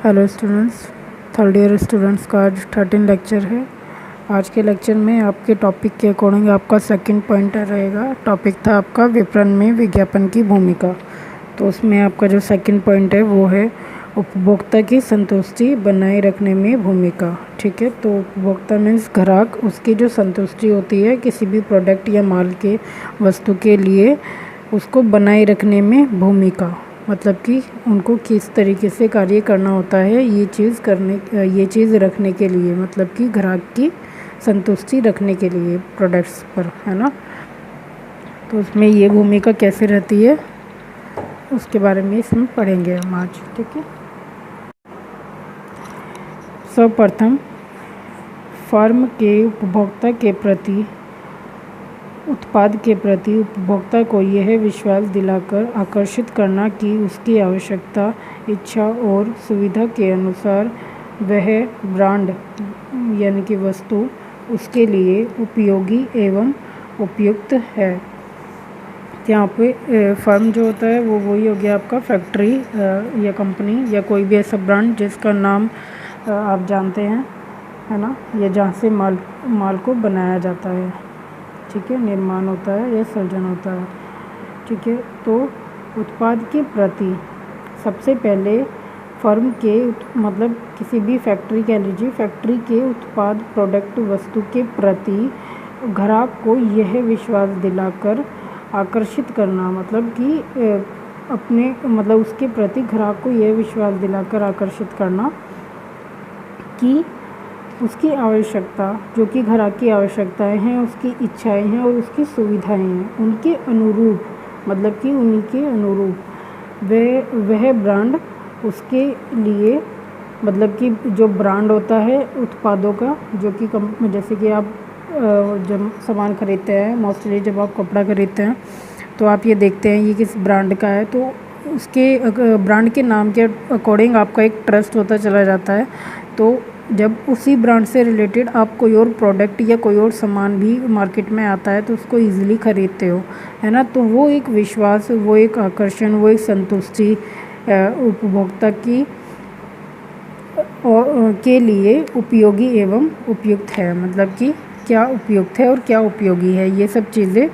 Hello students, third year students का आज 13 lecture है। आज के लेक्चर में आपके टॉपिक के अकॉर्डिंग आपका सेकंड पॉइंटर रहेगा। टॉपिक था आपका विपणन में विज्ञापन की भूमिका। तो उसमें आपका जो सेकंड पॉइंट है वो है उपभोक्ता की संतुष्टि बनाए रखने में भूमिका। ठीक है, तो उपभोक्ता मीन्स ग्राहक, उसकी जो संतुष्टि होती है किसी भी प्रोडक्ट या माल के वस्तु के लिए, उसको बनाए रखने में भूमिका, मतलब कि उनको किस तरीके से कार्य करना होता है ये चीज़ रखने के लिए, मतलब कि ग्राहक की संतुष्टि रखने के लिए प्रोडक्ट्स पर, है ना। तो उसमें ये भूमिका कैसे रहती है उसके बारे में इसमें पढ़ेंगे हम आज। ठीक है, सर्वप्रथम फर्म के उत्पाद के प्रति उपभोक्ता को यह विश्वास दिलाकर आकर्षित करना कि उसकी आवश्यकता, इच्छा और सुविधा के अनुसार वह ब्रांड यानी कि वस्तु उसके लिए उपयोगी एवं उपयुक्त है। यहाँ पे फर्म जो होता है वो वही हो गया आपका फैक्ट्री या कंपनी या कोई भी ऐसा ब्रांड जिसका नाम आप जानते हैं, है ना, या जहाँ से माल को बनाया जाता है। ठीक है, निर्माण होता है या सर्जन होता है। ठीक है, तो उत्पाद के प्रति सबसे पहले फर्म के मतलब किसी भी फैक्ट्री कह लीजिए, फैक्ट्री के उत्पाद प्रोडक्ट वस्तु के प्रति ग्राहक को यह विश्वास दिलाकर आकर्षित करना, मतलब कि अपने मतलब उसके प्रति ग्राहक को यह विश्वास दिलाकर आकर्षित करना कि उसकी आवश्यकता, जो कि ग्राहक की आवश्यकताएं हैं, उसकी इच्छाएं हैं और उसकी सुविधाएं हैं, उनके अनुरूप, मतलब कि उन्हीं के अनुरूप वह ब्रांड उसके लिए, मतलब कि जो ब्रांड होता है उत्पादों का, जो कि जैसे कि आप जब सामान खरीदते हैं, मोस्टली जब आप कपड़ा खरीदते हैं तो आप ये देखते हैं ये किस ब्रांड का है, तो उसके ब्रांड के नाम के अकॉर्डिंग आपका एक ट्रस्ट होता चला जाता है। तो जब उसी ब्रांड से रिलेटेड आप कोई और प्रोडक्ट या कोई और सामान भी मार्केट में आता है तो उसको ईज़िली ख़रीदते हो, है ना। तो वो एक विश्वास, वो एक आकर्षण, वो एक संतुष्टि उपभोक्ता की के लिए उपयोगी एवं उपयुक्त है, मतलब कि क्या उपयुक्त है और क्या उपयोगी है, ये सब चीज़ें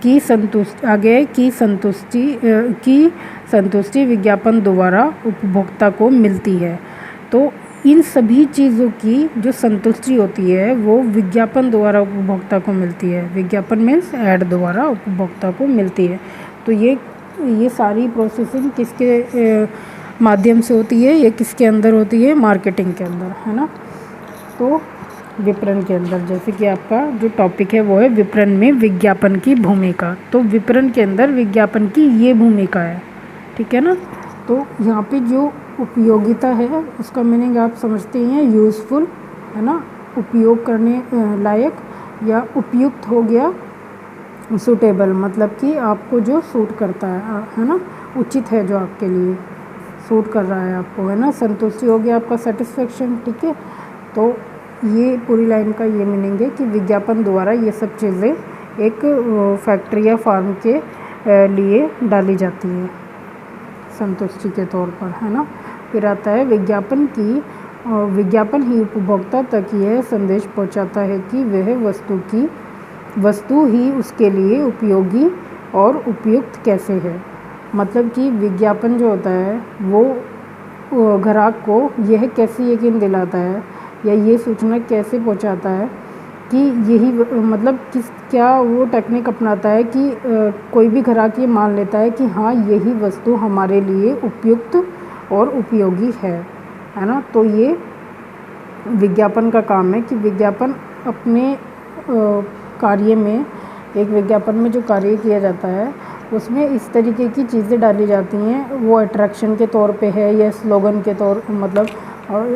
की संतुष्टि विज्ञापन द्वारा उपभोक्ता को मिलती है। तो इन सभी चीज़ों की जो संतुष्टि होती है वो विज्ञापन द्वारा उपभोक्ता को मिलती है। विज्ञापन मीन्स ऐड द्वारा उपभोक्ता को मिलती है। तो ये सारी प्रोसेसिंग किसके माध्यम से होती है, ये किसके अंदर होती है, मार्केटिंग के अंदर, है ना। तो विपणन के अंदर, जैसे कि आपका जो टॉपिक है वो है विपणन में विज्ञापन की भूमिका। तो विपणन के अंदर विज्ञापन की ये भूमिका है, ठीक है ना। तो यहाँ पे जो उपयोगिता है उसका मीनिंग आप समझते हैं, यूज़फुल, है ना, उपयोग करने लायक, या उपयुक्त हो गया सूटेबल, मतलब कि आपको जो सूट करता है ना, उचित है, जो आपके लिए सूट कर रहा है आपको, है ना। संतुष्टि हो गया आपका सेटिस्फेक्शन। ठीक है, तो ये पूरी लाइन का ये मीनिंग है कि विज्ञापन द्वारा ये सब चीज़ें एक फैक्ट्री या फार्म के लिए डाली जाती है संतुष्टि के तौर पर, है ना। फिर आता है विज्ञापन ही उपभोक्ता तक यह संदेश पहुंचाता है कि वह वस्तु ही उसके लिए उपयोगी और उपयुक्त कैसे है। मतलब कि विज्ञापन जो होता है वो ग्राहक को यह कैसे यकीन दिलाता है या ये सूचना कैसे पहुंचाता है कि यही, मतलब क्या वो टेक्निक अपनाता है कि कोई भी ग्राहक ये मान लेता है कि हाँ यही वस्तु हमारे लिए उपयुक्त और उपयोगी है ना। तो ये विज्ञापन का काम है कि विज्ञापन अपने कार्य में, एक विज्ञापन में जो कार्य किया जाता है उसमें इस तरीके की चीज़ें डाली जाती हैं, वो अट्रैक्शन के तौर पे है या स्लोगन के तौर, मतलब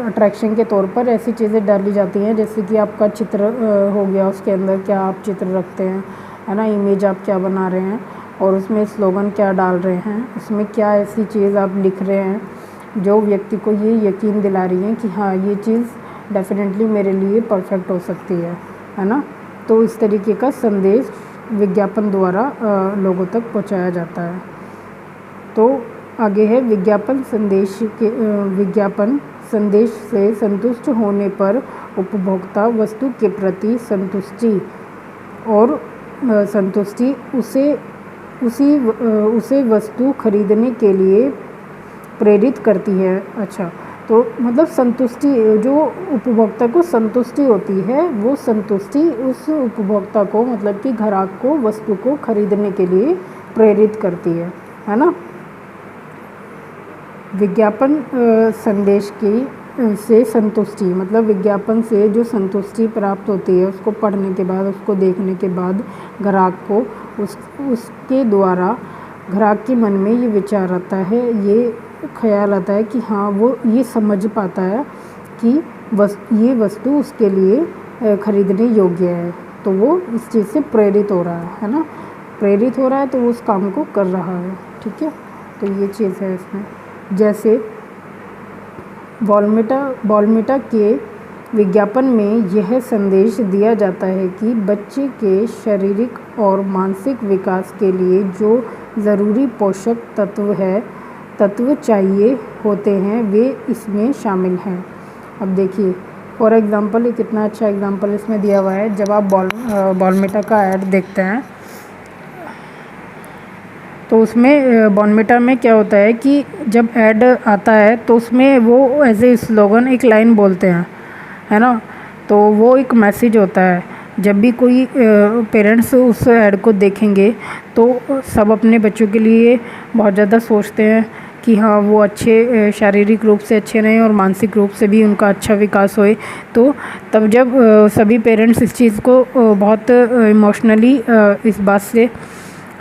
अट्रैक्शन के तौर पर ऐसी चीज़ें डाली जाती हैं, जैसे कि आपका चित्र हो गया, उसके अंदर क्या आप चित्र रखते हैं, है ना, इमेज आप क्या बना रहे हैं और उसमें स्लोगन क्या डाल रहे हैं, उसमें क्या ऐसी चीज़ आप लिख रहे हैं जो व्यक्ति को ये यकीन दिला रही है कि हाँ ये चीज़ डेफिनेटली मेरे लिए परफेक्ट हो सकती है ना। तो इस तरीके का संदेश विज्ञापन द्वारा लोगों तक पहुंचाया जाता है। तो आगे है विज्ञापन संदेश से संतुष्ट होने पर उपभोक्ता वस्तु के प्रति संतुष्टि उसे वस्तु खरीदने के लिए प्रेरित करती है। अच्छा, तो मतलब संतुष्टि, जो उपभोक्ता को संतुष्टि होती है, वो संतुष्टि उस उपभोक्ता को, मतलब कि ग्राहक को वस्तु को खरीदने के लिए प्रेरित करती है ना। विज्ञापन संदेश से संतुष्टि, मतलब विज्ञापन से जो संतुष्टि प्राप्त होती है, उसको पढ़ने के बाद, उसको देखने के बाद ग्राहक को उसके द्वारा ग्राहक के मन में ये विचार आता है, ये ख्याल आता है कि हाँ, वो ये समझ पाता है कि ये वस्तु उसके लिए खरीदने योग्य है, तो वो इस चीज़ से प्रेरित हो रहा है ना। प्रेरित हो रहा है तो वो उस काम को कर रहा है। ठीक है, तो ये चीज़ है इसमें। जैसे बॉर्नविटा के विज्ञापन में यह संदेश दिया जाता है कि बच्चे के शारीरिक और मानसिक विकास के लिए जो ज़रूरी पोषक तत्व चाहिए होते हैं, वे इसमें शामिल हैं। अब देखिए, फॉर एग्ज़ाम्पल, ये कितना अच्छा एग्ज़ाम्पल इसमें दिया हुआ है। जब आप बॉर्नविटा का ऐड देखते हैं, तो उसमें बॉर्नविटा में क्या होता है कि जब ऐड आता है तो उसमें वो एज ए स्लोगन एक लाइन बोलते हैं, है ना। तो वो एक मैसेज होता है। जब भी कोई पेरेंट्स उस ऐड को देखेंगे तो सब अपने बच्चों के लिए बहुत ज़्यादा सोचते हैं कि हाँ, वो अच्छे शारीरिक रूप से अच्छे रहें और मानसिक रूप से भी उनका अच्छा विकास होए। तो तब जब सभी पेरेंट्स इस चीज़ को बहुत इमोशनली इस बात से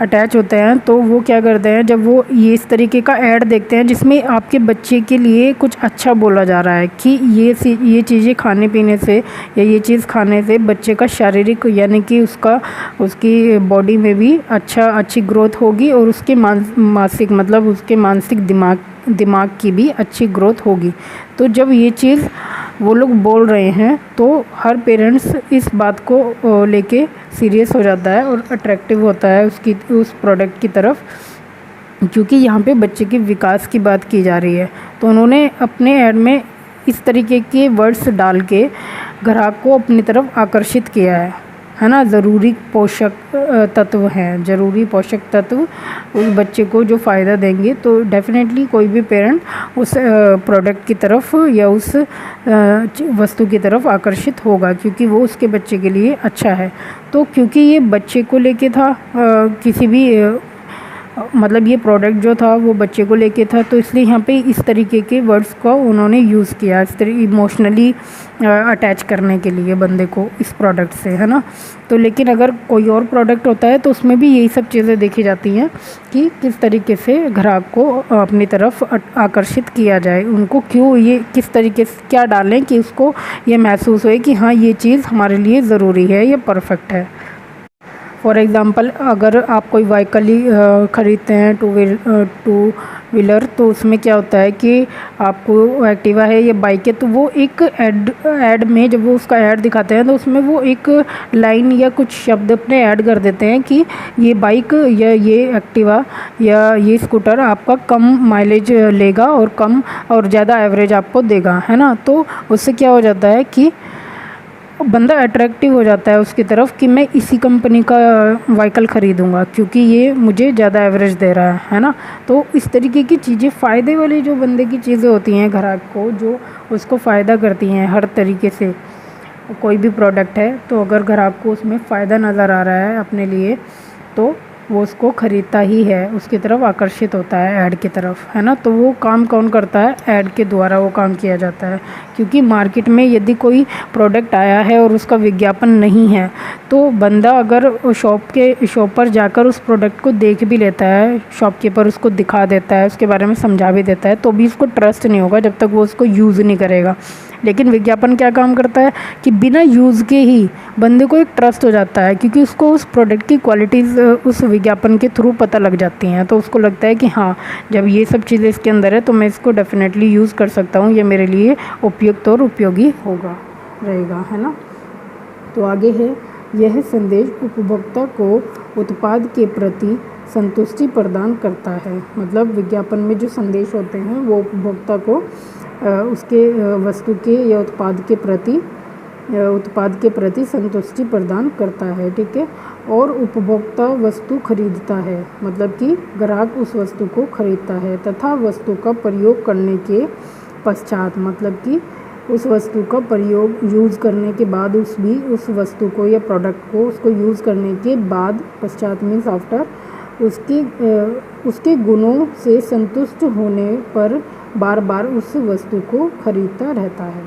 अटैच होते हैं, तो वो क्या करते हैं, जब वो ये इस तरीके का ऐड देखते हैं जिसमें आपके बच्चे के लिए कुछ अच्छा बोला जा रहा है कि ये चीज़ें खाने पीने से या ये चीज़ खाने से बच्चे का शारीरिक, यानी कि उसकी बॉडी में भी अच्छी ग्रोथ होगी और उसके मानसिक, मतलब उसके मानसिक दिमाग की भी अच्छी ग्रोथ होगी। तो जब ये चीज़ वो लोग बोल रहे हैं तो हर पेरेंट्स इस बात को लेके सीरियस हो जाता है और अट्रैक्टिव होता है उस प्रोडक्ट की तरफ, क्योंकि यहाँ पे बच्चे के विकास की बात की जा रही है। तो उन्होंने अपने ऐड में इस तरीके के वर्ड्स डाल के ग्राहक को अपनी तरफ आकर्षित किया है ना। ज़रूरी पोषक तत्व उस बच्चे को जो फ़ायदा देंगे, तो डेफ़िनेटली कोई भी पेरेंट उस प्रोडक्ट की तरफ या उस वस्तु की तरफ आकर्षित होगा, क्योंकि वो उसके बच्चे के लिए अच्छा है। तो क्योंकि ये बच्चे को लेके था, किसी भी मतलब ये प्रोडक्ट जो था वो बच्चे को लेके था, तो इसलिए यहाँ पे इस तरीके के वर्ड्स को उन्होंने यूज़ किया, इस तरह इमोशनली अटैच करने के लिए बंदे को इस प्रोडक्ट से, है ना। तो लेकिन अगर कोई और प्रोडक्ट होता है तो उसमें भी यही सब चीज़ें देखी जाती हैं कि किस तरीके से ग्राहक को अपनी तरफ आकर्षित किया जाए, उनको क्यों, ये किस तरीके से क्या डालें कि उसको ये महसूस होए कि हाँ, ये चीज़ हमारे लिए ज़रूरी है, ये परफेक्ट है। फॉर एग्ज़ाम्पल, अगर आप कोई व्हीकल ख़रीदते हैं, टू व्हीलर, तो उसमें क्या होता है कि आपको एक्टिवा है या बाइक है, तो वो एक ऐड में जब वो उसका ऐड दिखाते हैं तो उसमें वो एक लाइन या कुछ शब्द अपने ऐड कर देते हैं कि ये बाइक या ये एक्टिवा या ये स्कूटर आपका कम माइलेज लेगा और कम और ज़्यादा एवरेज आपको देगा, है ना। तो उससे क्या हो जाता है कि बंदा अट्रैक्टिव हो जाता है उसकी तरफ कि मैं इसी कंपनी का व्हीकल ख़रीदूँगा क्योंकि ये मुझे ज़्यादा एवरेज दे रहा है ना। तो इस तरीके की चीज़ें, फ़ायदे वाली जो बंदे की चीज़ें होती हैं ग्राहक को, जो उसको फ़ायदा करती हैं हर तरीके से, कोई भी प्रोडक्ट है तो अगर ग्राहक को उसमें फ़ायदा नज़र आ रहा है अपने लिए, तो वो उसको ख़रीदता ही है, उसकी तरफ आकर्षित होता है ऐड की तरफ, है ना। तो वो काम कौन करता है, ऐड के द्वारा वो काम किया जाता है। क्योंकि मार्केट में यदि कोई प्रोडक्ट आया है और उसका विज्ञापन नहीं है, तो बंदा अगर शॉप पर जाकर उस प्रोडक्ट को देख भी लेता है, शॉपकीपर उसको दिखा देता है, उसके बारे में समझा भी देता है, तो भी उसको ट्रस्ट नहीं होगा जब तक वो उसको यूज़ नहीं करेगा। लेकिन विज्ञापन क्या काम करता है कि बिना यूज़ के ही बंदे को एक ट्रस्ट हो जाता है, क्योंकि उसको उस प्रोडक्ट की क्वालिटीज़ उस विज्ञापन के थ्रू पता लग जाती हैं। तो उसको लगता है कि हाँ, जब ये सब चीज़ें इसके अंदर है तो मैं इसको डेफ़िनेटली यूज़ कर सकता हूँ, ये मेरे लिए उपयुक्त और उपयोगी रहेगा, है ना। तो आगे है, यह संदेश उपभोक्ता को उत्पाद के प्रति संतुष्टि प्रदान करता है। मतलब विज्ञापन में जो संदेश होते हैं वो उपभोक्ता को उसके वस्तु के या उत्पाद के प्रति संतुष्टि प्रदान करता है, ठीक है। और उपभोक्ता वस्तु खरीदता है, मतलब कि ग्राहक उस वस्तु को खरीदता है तथा वस्तु का प्रयोग करने के पश्चात, मतलब कि उस वस्तु का प्रयोग यूज़ करने के बाद उस वस्तु को या प्रोडक्ट को उसको यूज़ करने के बाद, पश्चात मीन्स आफ्टर, उसके गुणों से संतुष्ट होने पर बार बार उस वस्तु को खरीदता रहता है,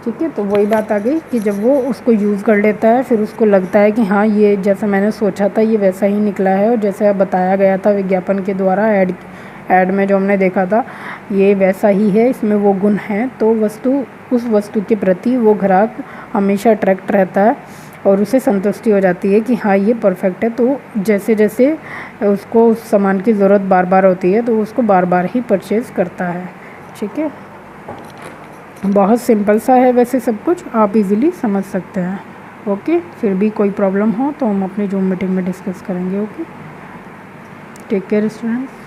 ठीक है। तो वही बात आ गई कि जब वो उसको यूज़ कर लेता है फिर उसको लगता है कि हाँ ये जैसा मैंने सोचा था ये वैसा ही निकला है और जैसा बताया गया था विज्ञापन के द्वारा, ऐड में जो हमने देखा था ये वैसा ही है, इसमें वो गुण हैं, तो उस वस्तु के प्रति वो ग्राहक हमेशा अट्रैक्ट रहता है और उसे संतुष्टि हो जाती है कि हाँ ये परफेक्ट है। तो जैसे जैसे उसको उस सामान की ज़रूरत बार बार होती है तो उसको बार बार ही परचेज़ करता है, ठीक है। बहुत सिंपल सा है वैसे सब कुछ, आप इजीली समझ सकते हैं। ओके, फिर भी कोई प्रॉब्लम हो तो हम अपनी जूम मीटिंग में डिस्कस करेंगे। Okay, take care students.